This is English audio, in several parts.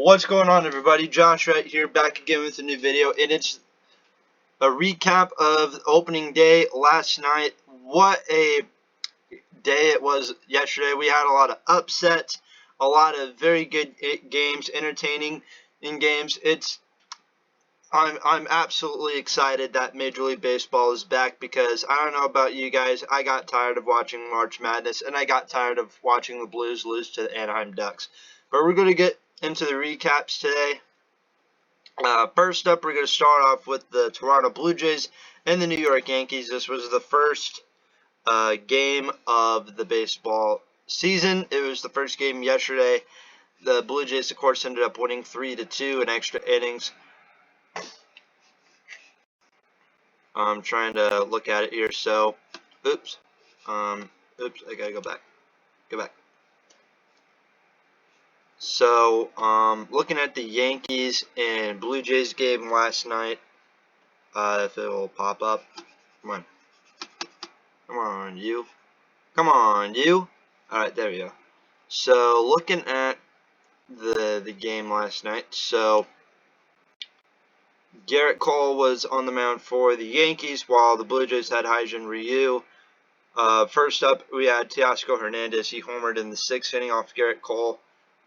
What's going on, everybody? Josh right here, back again with a new video, and it's a recap of opening day last night. What a day it was yesterday. We had a lot of upsets, a lot of very good games, entertaining in games. I'm absolutely excited that Major League Baseball is back because I don't know about you guys, I got tired of watching March Madness, and I got tired of watching the Blues lose to the Anaheim Ducks. But we're going to get into the recaps today. First up, we're going to start off with the Toronto Blue Jays and the New York Yankees. This was the first game of the baseball season. It was the first game yesterday. The Blue Jays, of course, ended up winning 3-2 in extra innings. I'm trying to look at it here. So, oops, I gotta go back. Go back. So, looking at the Yankees and Blue Jays game last night, if it will pop up. Come on. Come on, you. Come on, you. Alright, there we go. So, looking at the game last night. So, Gerrit Cole was on the mound for the Yankees, while the Blue Jays had Hyun-Jin Ryu. First up, we had Teoscar Hernandez. He homered in the 6th inning off Gerrit Cole.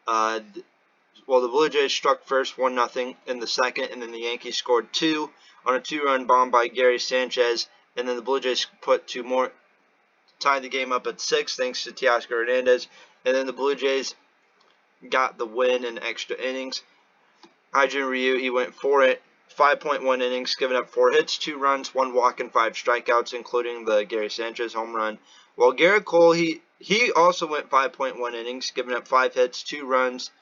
Well, the Blue Jays struck first 1-0 in the 2nd, and then the Yankees scored 2 on a 2-run bomb by Gary Sanchez, and then the Blue Jays put 2 more, tied the game up at 6 thanks to Teoscar Hernandez, and then the Blue Jays got the win in extra innings. Hyun-Jin Ryu, he went for it, 5.1 innings, giving up 4 hits, 2 runs, 1 walk, and 5 strikeouts, including the Gary Sanchez home run. While Gerrit Cole, he also went 5.1 innings, giving up 5 hits, 2 runs,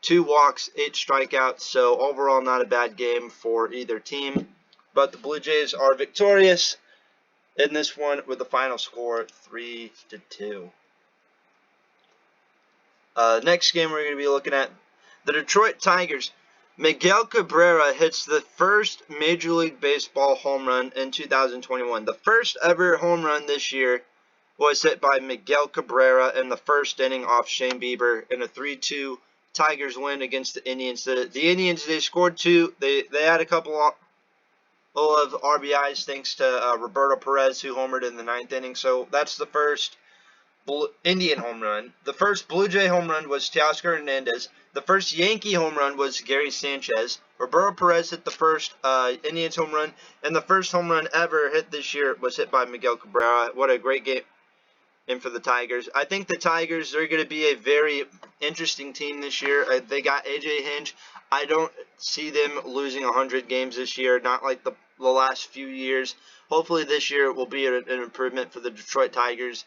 2 walks, 8 strikeouts. So overall, not a bad game for either team. But the Blue Jays are victorious in this one with the final score 3-2. Next game we're going to be looking at the Detroit Tigers. Miguel Cabrera hits the first Major League Baseball home run in 2021. The first ever home run this year was hit by Miguel Cabrera in the first inning off Shane Bieber in a 3-2 Tigers win against the Indians. The Indians, they scored 2. They had a couple of RBIs thanks to Roberto Perez, who homered in the 9th inning. So that's the first Indian home run. The first Blue Jay home run was Teoscar Hernandez. The first Yankee home run was Gary Sanchez. Roberto Perez hit the first Indians home run, and the first home run ever hit this year was hit by Miguel Cabrera. What a great game for the Tigers. I think the Tigers are going to be a very interesting team this year. They got A.J. Hinch. I don't see them losing 100 games this year, not like the last few years. Hopefully this year will be an improvement for the Detroit Tigers.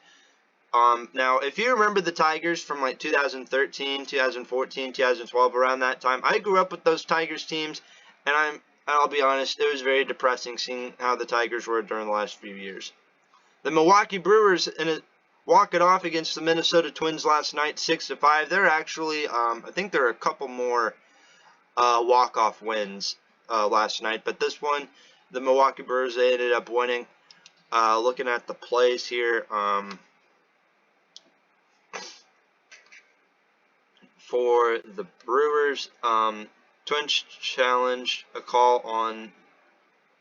Now, if you remember the Tigers from like 2013, 2014, 2012, around that time, I grew up with those Tigers teams, and I'll be honest, it was very depressing seeing how the Tigers were during the last few years. The Milwaukee Brewers walk it off against the Minnesota Twins last night, 6-5. They're actually, I think there are a couple more walk-off wins last night, but this one, the Milwaukee Brewers, they ended up winning. Looking at the plays here, for the Brewers, Twins challenged a call on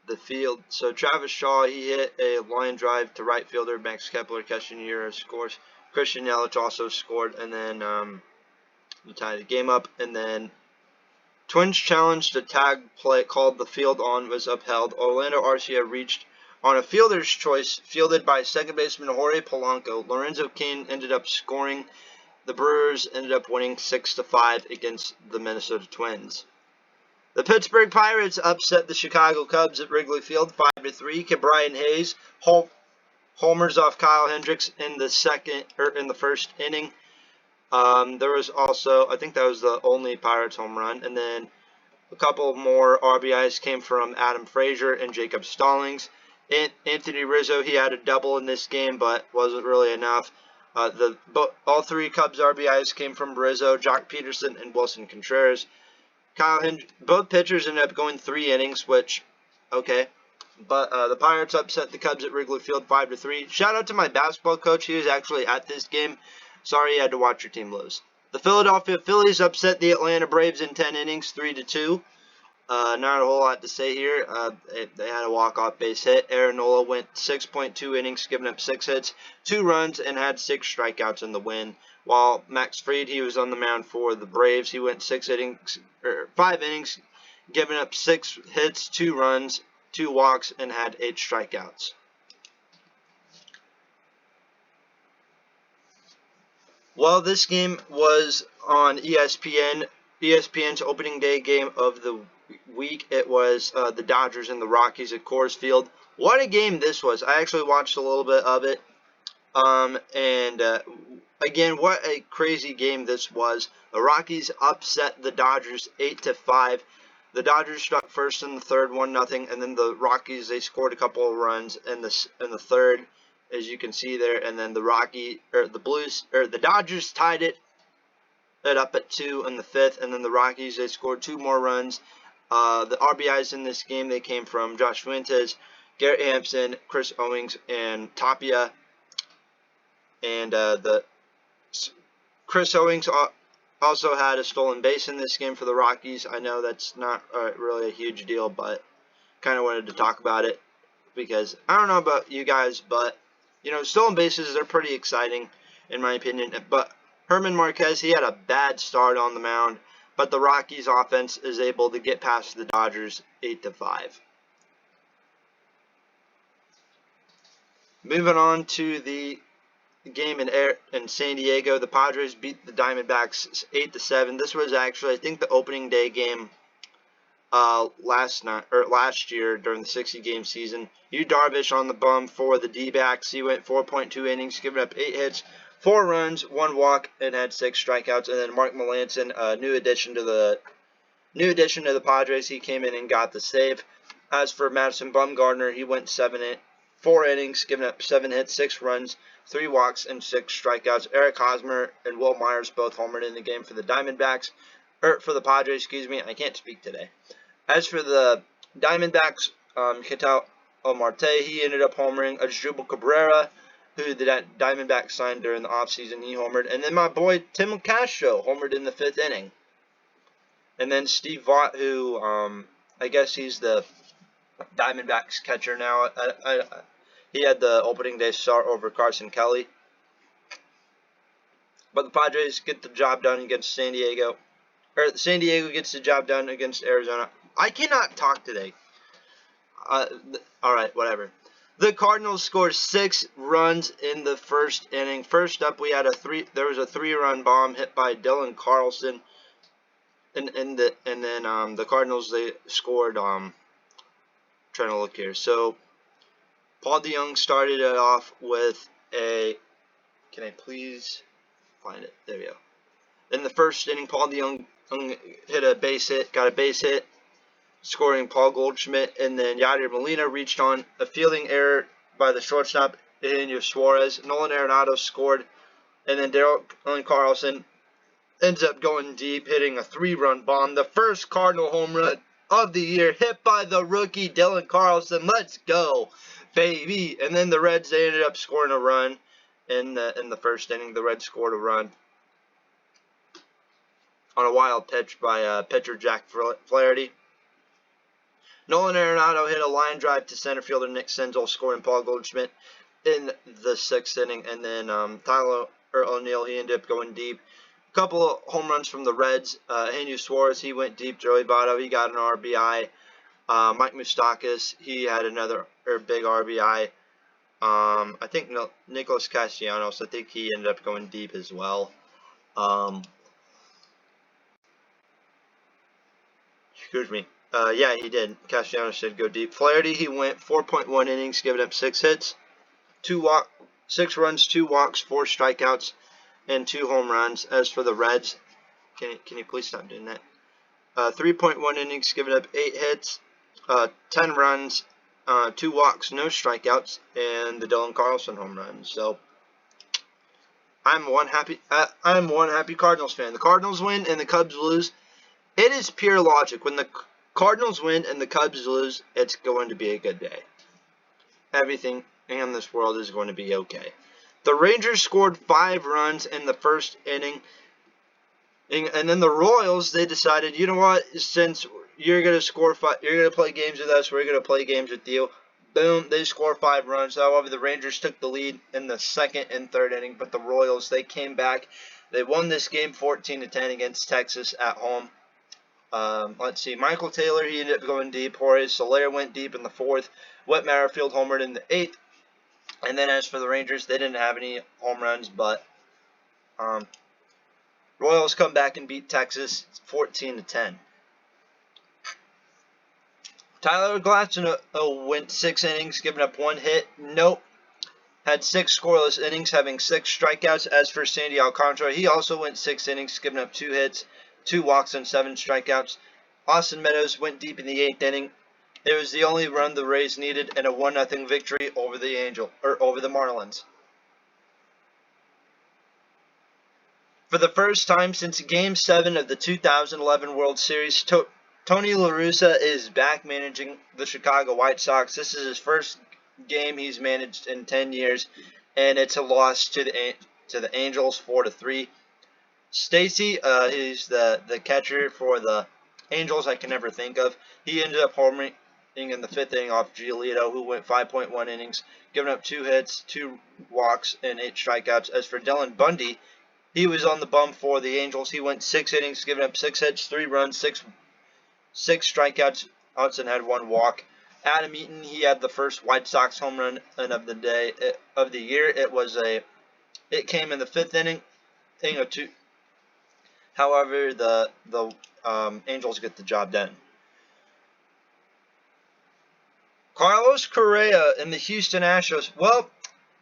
the field. So Travis Shaw, he hit a line drive to right fielder Max Kepler. Castanera scores. Christian Yelich also scored, and then he tied the game up. And then Twins challenged a tag play called the field on was upheld. Orlando Arcia reached on a fielder's choice, fielded by second baseman Jorge Polanco. Lorenzo Cain ended up scoring. The Brewers ended up winning 6-5 against the Minnesota Twins. The Pittsburgh Pirates upset the Chicago Cubs at Wrigley Field 5-3. Ke'Bryan Hayes homers off Kyle Hendricks in the first inning. There was also, I think that was the only Pirates home run, and then a couple more RBIs came from Adam Frazier and Jacob Stallings. Anthony Rizzo, he had a double in this game, but wasn't really enough. All 3 Cubs RBIs came from Rizzo, Jock Peterson, and Wilson Contreras. Both pitchers ended up going 3 innings, which, okay. But the Pirates upset the Cubs at Wrigley Field 5-3. Shout out to my basketball coach. He was actually at this game. Sorry you had to watch your team lose. The Philadelphia Phillies upset the Atlanta Braves in 10 innings, 3-2. Not a whole lot to say here. They had a walk-off base hit. Aaron Nola went 6.2 innings, giving up 6 hits, 2 runs, and had 6 strikeouts in the win. While Max Fried, he was on the mound for the Braves. He went 5 innings, giving up 6 hits, 2 runs, 2 walks, and had 8 strikeouts. Well, this game was on ESPN. ESPN's opening day game of the week. It was the Dodgers and the Rockies at Coors Field. What a game this was. I actually watched a little bit of it. Again, what a crazy game this was. The Rockies upset the Dodgers 8-5. The Dodgers struck first in the third, 1-0, and then the Rockies, they scored a couple of runs in the third, as you can see there, and then the Dodgers tied it up at 2 in the fifth, and then the Rockies, they scored 2 more runs. The RBIs in this game, they came from Josh Fuentes, Garrett Hampson, Chris Owings, and Tapia. And Chris Owings also had a stolen base in this game for the Rockies. I know that's not really a huge deal, but kind of wanted to talk about it because I don't know about you guys, but you know, stolen bases are pretty exciting in my opinion. But Herman Marquez, he had a bad start on the mound, but the Rockies offense is able to get past the Dodgers 8-5. Moving on to the game in San Diego, the Padres beat the Diamondbacks 8-7. This was actually, I think, the opening day game last year during the 60-game season. Yu Darvish on the bum for the D-backs. He went 4.2 innings, giving up 8 hits, 4 runs, 1 walk, and had 6 strikeouts. And then Mark Melancon, new addition to the Padres, he came in and got the save. As for Madison Bumgarner, he went 4 innings, giving up 7 hits, 6 runs, 3 walks, and 6 strikeouts. Eric Hosmer and Will Myers both homered in the game for the Diamondbacks, for the Padres, excuse me. I can't speak today. As for the Diamondbacks, Ketel Marte, he ended up homering. Asdrubal Cabrera, who the Diamondbacks signed during the offseason, he homered. And then my boy Tim Castro homered in the 5th inning. And then Steve Vaught, who I guess he's the Diamondbacks catcher now. He had the opening day start over Carson Kelly. But the Padres get the job done against San Diego. Or San Diego gets the job done against Arizona. I cannot talk today. Alright, whatever. The Cardinals scored 6 runs in the first inning. First up, we had there was a 3-run bomb hit by Dylan Carlson. And then the Cardinals, they scored, trying to look here. So Paul DeJong started it off with can I please find it? There we go. In the first inning, Paul DeJong got a base hit, scoring Paul Goldschmidt, and then Yadier Molina reached on a fielding error by the shortstop, Eugenio Suarez. Nolan Arenado scored, and then Dylan Carlson ends up going deep, hitting a 3-run bomb. The first Cardinal home run of the year, hit by the rookie Dylan Carlson. Let's go, baby! And then the Reds, they ended up scoring a run in the first inning. The Reds scored a run on a wild pitch by pitcher Jack Flaherty. Nolan Arenado hit a line drive to center fielder Nick Senzel, scoring Paul Goldschmidt in the 6th inning. And then Tyler O'Neill, he ended up going deep. A couple of home runs from the Reds. Eugenio Suarez, he went deep. Joey Votto, he got an RBI. Mike Moustakas, he had another big RBI. I think Nicholas Castellanos, I think he ended up going deep as well. Excuse me. Yeah, he did. Castellanos did go deep. Flaherty, he went 4.1 innings, giving up 6 hits, 6 runs, 2 walks, 4 strikeouts, and 2 home runs. As for the Reds, can you please stop doing that? 3.1 innings, giving up 8 hits, 10 runs, 2 walks, no strikeouts, and the Dylan Carlson home run. So I'm one happy Cardinals fan. The Cardinals win and the Cubs lose. It is pure logic. When the Cardinals win and the Cubs lose, it's going to be a good day. Everything in this world is going to be okay. The Rangers scored 5 runs in the first inning. And then the Royals, they decided, you know what, since you're going to score you're going to play games with us, we're going to play games with you. Boom, they score 5 runs. However, the Rangers took the lead in the second and third inning, but the Royals, they came back. They won this game 14-10 against Texas at home. Let's see, Michael Taylor, he ended up going deep. Jorge Soler went deep in the 4th. Whit Merrifield homered in the 8th. And then as for the Rangers, they didn't have any home runs, but Royals come back and beat Texas 14-10. Tyler Glasnow went 6 innings, giving up 1 hit. Nope. Had 6 scoreless innings, having 6 strikeouts. As for Sandy Alcantara, he also went 6 innings, giving up 2 hits, 2 walks, and 7 strikeouts. Austin Meadows went deep in the 8th inning. It was the only run the Rays needed in a 1-0 victory over the Marlins. For the first time since Game 7 of the 2011 World Series, Tony La Russa is back managing the Chicago White Sox. This is his first game he's managed in 10 years, and it's a loss to the Angels 4-3. Stacy, he's the catcher for the Angels. I can never think of. He ended up homering in the 5th inning off Giolito, who went 5.1 innings, giving up 2 hits, 2 walks, and 8 strikeouts. As for Dylan Bundy, he was on the bump for the Angels. He went 6 innings, giving up 6 hits, 3 runs, 6 strikeouts, and had 1 walk. Adam Eaton, he had the first White Sox home run of the year. It came in the 5th inning of 2. However, the Angels get the job done. Carlos Correa and the Houston Astros. Well,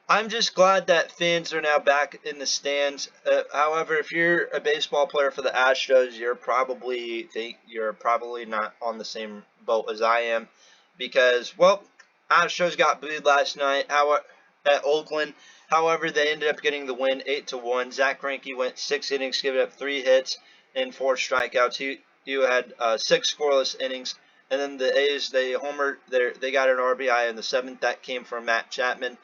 I'm just glad that fans are now back in the stands. However, if you're a baseball player for the Astros, you're probably not on the same boat as I am, because, well, Astros got booed last night at Oakland. However, they ended up getting the win 8-1. Zach Greinke went 6 innings, giving up 3 hits and 4 strikeouts. He had 6 scoreless innings. And then the A's, they homered. They got an RBI in the 7th. That came from Matt Chapman.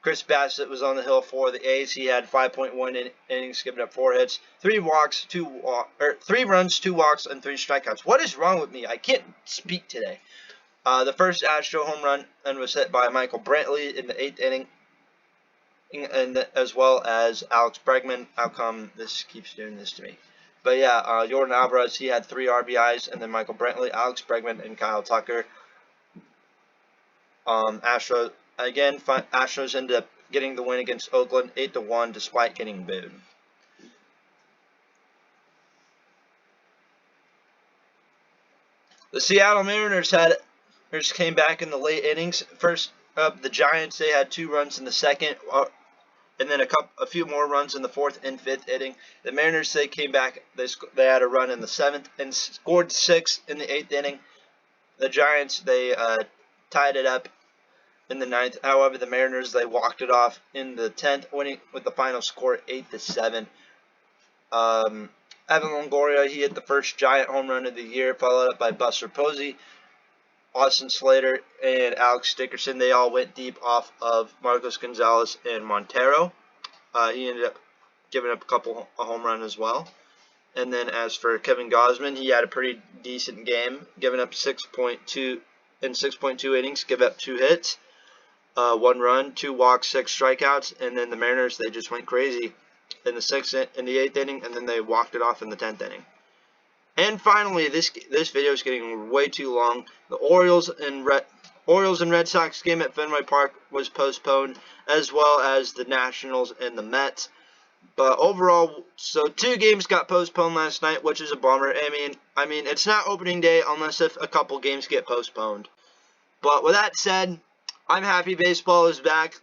Chris Bassett was on the hill for the A's. He had 5.1 innings, giving up 4 hits, 3 runs, 2 walks, and 3 strikeouts. What is wrong with me? I can't speak today. The first Astro home run was hit by Michael Brantley in the 8th inning, and as well as Alex Bregman. How come this keeps doing this to me? But yeah, Jordan Alvarez, he had 3 RBIs, and then Michael Brantley, Alex Bregman, and Kyle Tucker. Astros ended up getting the win against Oakland 8-1 despite getting booed. The Seattle Mariners came back in the late innings. First up, the Giants, they had 2 runs in the 2nd, and then a few more runs in the 4th and 5th inning. The Mariners, they came back. They had a run in the 7th and scored 6 in the 8th inning. The Giants, they tied it up in the 9th. However, the Mariners, they walked it off in the 10th, winning with the final score 8-7. Evan Longoria, he hit the first Giant home run of the year, followed up by Buster Posey. Austin Slater and Alex Dickerson, they all went deep off of Marcos Gonzalez and Montero. He ended up giving up a home run as well. And then as for Kevin Gausman, he had a pretty decent game, giving up 6.2 innings, give up 2 hits, 1 run, 2 walks, 6 strikeouts, and then the Mariners, they just went crazy in the 8th inning, and then they walked it off in the 10th inning. And finally, this video is getting way too long. The Orioles and Red Sox game at Fenway Park was postponed, as well as the Nationals and the Mets. But overall, so 2 games got postponed last night, which is a bummer. I mean, it's not opening day unless if a couple games get postponed. But with that said, I'm happy baseball is back.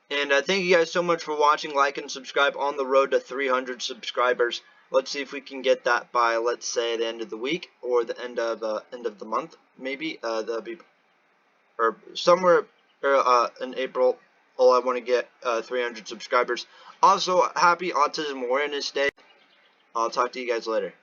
And thank you guys so much for watching. Like and subscribe on the road to 300 subscribers. Let's see if we can get that by, let's say, the end of the week or the end of the month, maybe. That'll be, or somewhere in April. I want to get 300 subscribers. Also, happy Autism Awareness Day. I'll talk to you guys later.